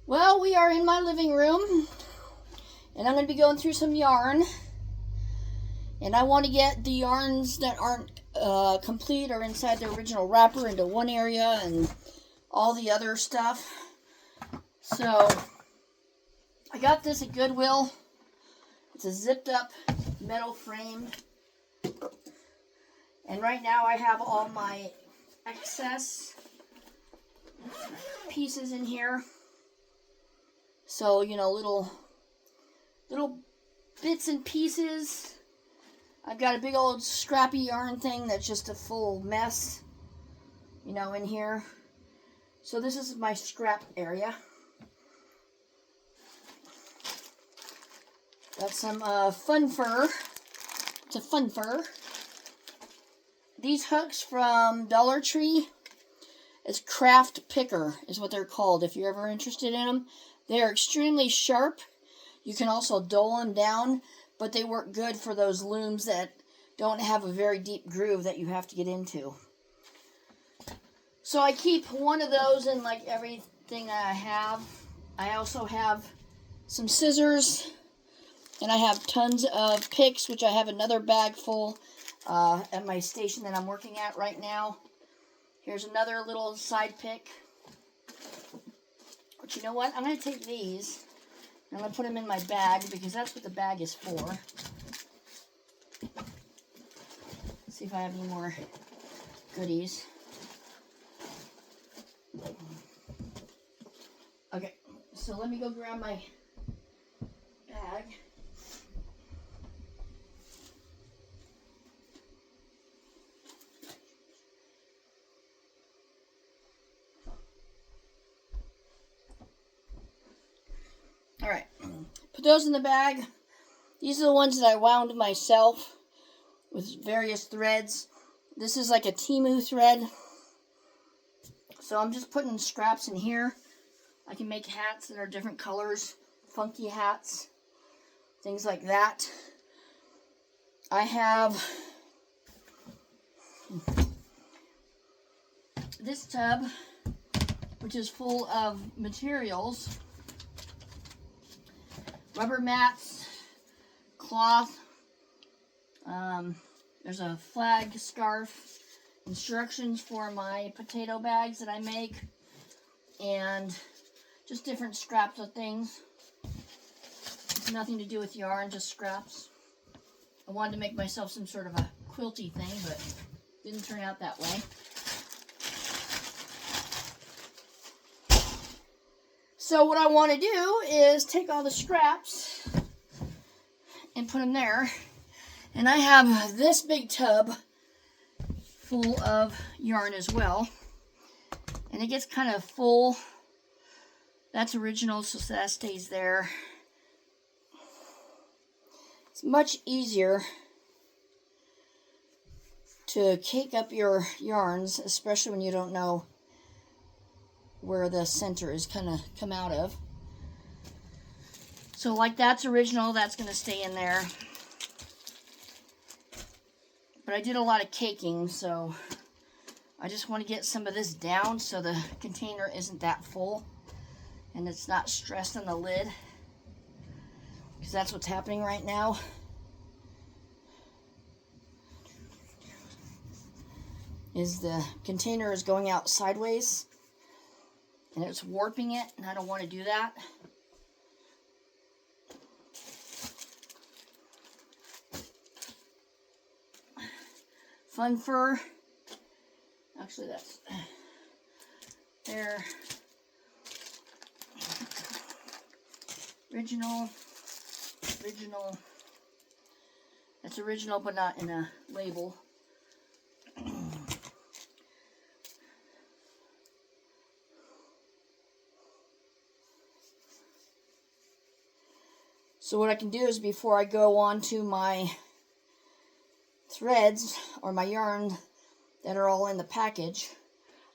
Well, we are in my living room, and I'm going to be going through some yarn. And I want to get the yarns that aren't complete or inside the original wrapper into one area and all the other stuff. So, I got this at Goodwill. It's a zipped up metal frame. And right now I have all my excess pieces in here. So, you know, little bits and pieces. I've got a big old scrappy yarn thing that's just a full mess, you know, in here. So this is my scrap area. Got some fun fur. It's a fun fur. These hooks from Dollar Tree, it's Craft Picker is what they're called if you're ever interested in them. They're extremely sharp. You can also dull them down, but they work good for those looms that don't have a very deep groove that you have to get into. So I keep one of those in like everything that I have. I also have some scissors, and I have tons of picks, which I have another bag full at my station that I'm working at right now. Here's another little side pick. But you know what? I'm going to take these and I'm going to put them in my bag because that's what the bag is for. Let's see if I have any more goodies. Okay, so let me go grab my bag. Alright, put those in the bag. These are the ones that I wound myself with various threads. This is like a Temu thread. So I'm just putting scraps in here. I can make hats that are different colors, funky hats, things like that. I have this tub, which is full of materials. Rubber mats, cloth, there's a flag scarf, instructions for my potato bags that I make, and just different scraps of things. It's nothing to do with yarn, just scraps. I wanted to make myself some sort of a quilty thing, but didn't turn out that way. So what I want to do is take all the scraps and put them there. And I have this big tub full of yarn as well. And it gets kind of full. That's original, so that stays there. It's much easier to cake up your yarns, especially when you don't know where the center is kind of come out of. So like that's original, that's going to stay in there. But I did a lot of caking, so I just want to get some of this down so the container isn't that full and it's not stressed on the lid, because that's what's happening right now. Is the container is going out sideways and it's warping it, and I don't want to do that. Fun fur. Actually, that's there. Original. That's original, but not in a label. So what I can do is, before I go on to my threads or my yarn that are all in the package,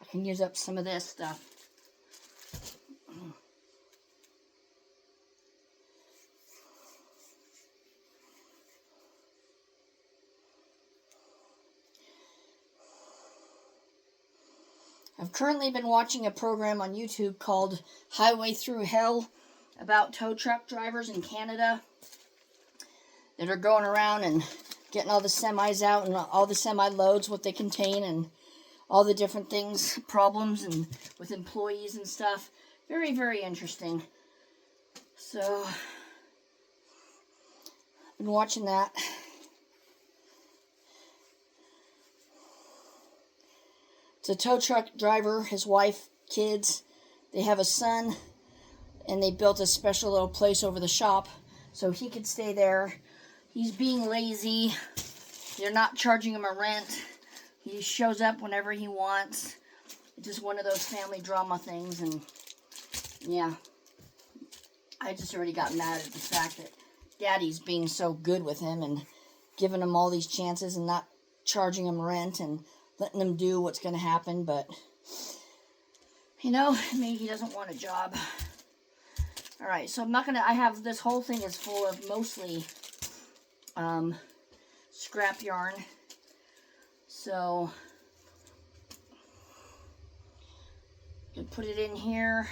I can use up some of this stuff. I've currently been watching a program on YouTube called Highway Through Hell about tow truck drivers in Canada that are going around and getting all the semis out and all the semi-loads, what they contain, and all the different things, problems, and with employees and stuff. Very, very interesting. So, I've been watching that. It's a tow truck driver, his wife, kids. They have a son, and they built a special little place over the shop so he could stay there. He's being lazy. They're not charging him a rent. He shows up whenever he wants. It's just one of those family drama things, and yeah. I just already got mad at the fact that Daddy's being so good with him and giving him all these chances and not charging him rent and letting him do what's going to happen. But, you know, maybe he doesn't want a job. Alright, so I'm not going to... I have... This whole thing is full of mostly scrap yarn. So, you put it in here.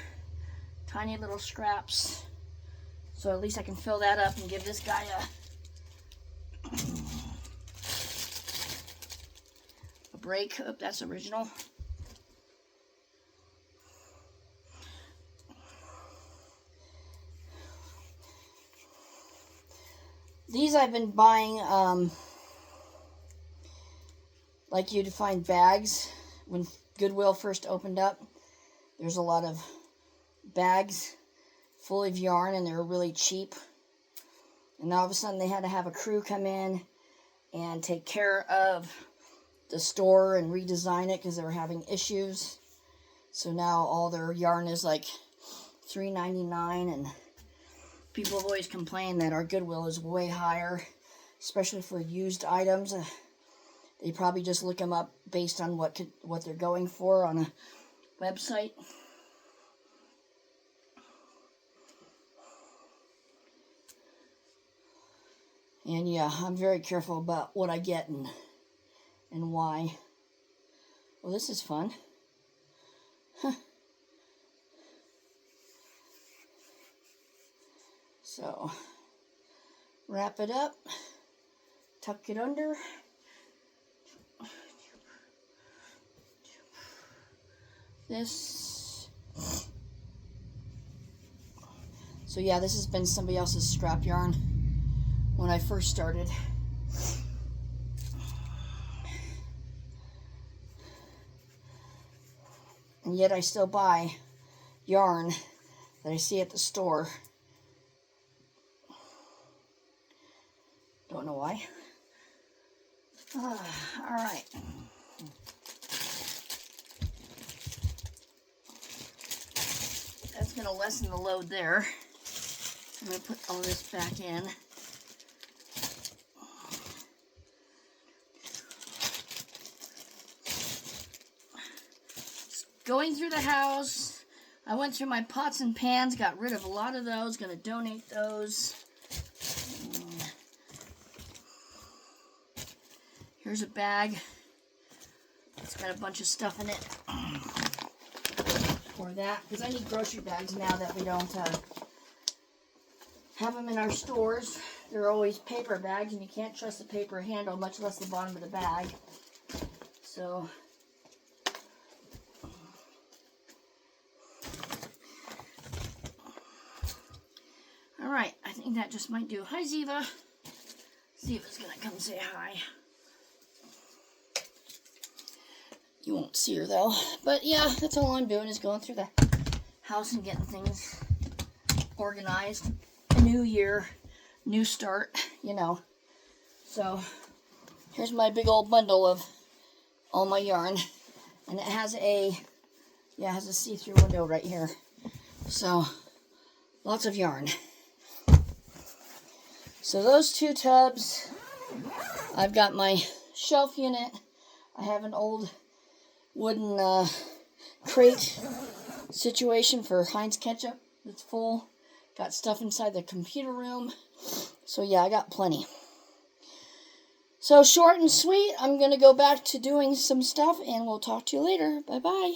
Tiny little scraps. So at least I can fill that up and give this guy a break. Oh, that's original. These I've been buying, like you'd find bags when Goodwill first opened up. There's a lot of bags full of yarn, and they're really cheap. And all of a sudden they had to have a crew come in and take care of the store and redesign it because they were having issues. So now all their yarn is like $3.99, and people have always complained that our Goodwill is way higher, especially for used items. They probably just look them up based on what they're going for on a website. And yeah, I'm very careful about what I get and why. Well, this is fun. Huh. So, wrap it up, tuck it under. This. So yeah, this has been somebody else's scrap yarn when I first started. And yet I still buy yarn that I see at the store. Don't know why. Alright. That's going to lessen the load there. I'm going to put all this back in. Going through the house, I went through my pots and pans, got rid of a lot of those, going to donate those. Here's a bag. It's got a bunch of stuff in it. For that, because I need grocery bags now that we don't have them in our stores. They're always paper bags, and you can't trust the paper handle, much less the bottom of the bag. So, alright, I think that just might do. Hi, Ziva. Ziva's gonna come say hi. You won't see her though. But yeah, that's all I'm doing is going through the house and getting things organized. A new year, new start, you know. So here's my big old bundle of all my yarn. And it has a see-through window right here. So lots of yarn. So those two tubs, I've got my shelf unit. I have an old wooden crate situation for Heinz ketchup that's full. Got stuff inside the computer room. So yeah, I got plenty. So short and sweet, I'm going to go back to doing some stuff, and we'll talk to you later. Bye-bye.